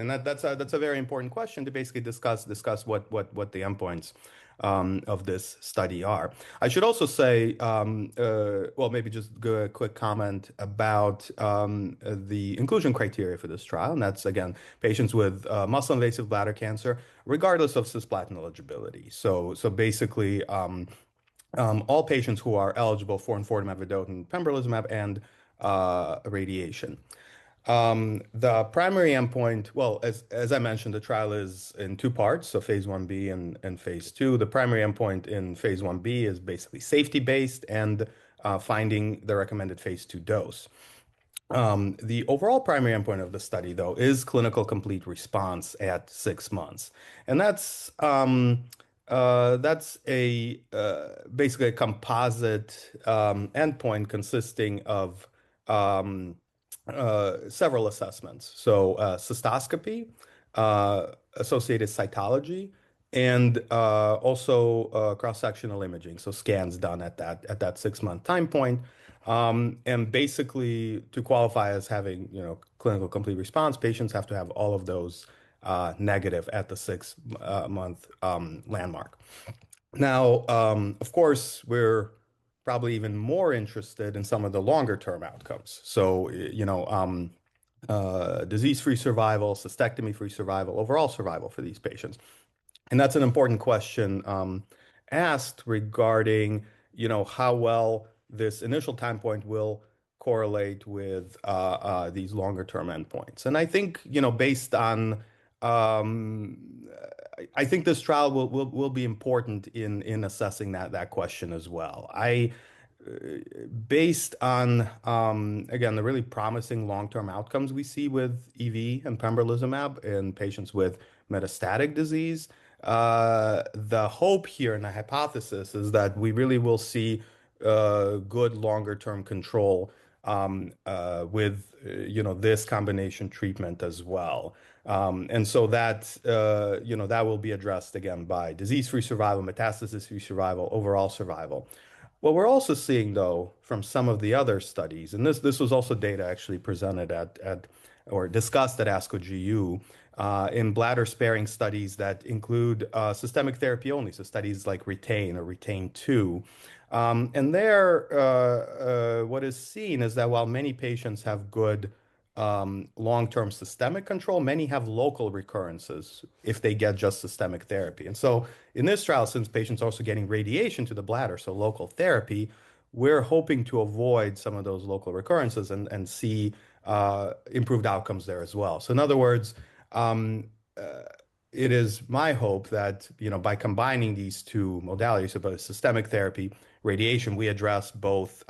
absolutely, and that's a very important question to basically discuss what the endpoints of this study are. I should also say, well, maybe just a quick comment about the inclusion criteria for this trial, and that's again patients with muscle-invasive bladder cancer, regardless of cisplatin eligibility. So basically. All patients who are eligible for Enfortumab vedotin, Pembrolizumab, and radiation. The primary endpoint, well, as I mentioned, the trial is in two parts, so phase 1b and phase 2. The primary endpoint in phase 1b is basically safety-based and finding the recommended phase 2 dose. The overall primary endpoint of the study, though, is clinical complete response at 6 months, and that's a basically a composite endpoint consisting of several assessments. So cystoscopy, associated cytology, and also cross-sectional imaging, so scans done at that 6 month time point. And basically, to qualify as having clinical complete response, patients have to have all of those negative at the 6 month landmark. Now, of course, we're probably even more interested in some of the longer term outcomes. So, disease-free survival, cystectomy-free survival, overall survival for these patients. And that's an important question asked regarding, how well this initial time point will correlate with these longer term endpoints. And I think, based on I think this trial will be important in assessing that question as well. Based on again the really promising long-term outcomes we see with EV and pembrolizumab in patients with metastatic disease, the hope here and the hypothesis is that we really will see good longer-term control with this combination treatment as well. And so that that will be addressed again by disease-free survival, metastasis-free survival, overall survival. What we're also seeing, though, from some of the other studies, and this was also data actually presented at or discussed at ASCO GU in bladder sparing studies that include systemic therapy only, so studies like RETAIN or RETAIN-2. And there, what is seen is that while many patients have good long-term systemic control, many have local recurrences if they get just systemic therapy. And so in this trial, since patients are also getting radiation to the bladder, so local therapy, we're hoping to avoid some of those local recurrences and see improved outcomes there as well. So in other words, it is my hope that by combining these two modalities, so both systemic therapy, radiation, we address both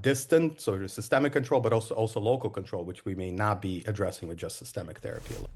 distant, so systemic control, but also local control, which we may not be addressing with just systemic therapy alone.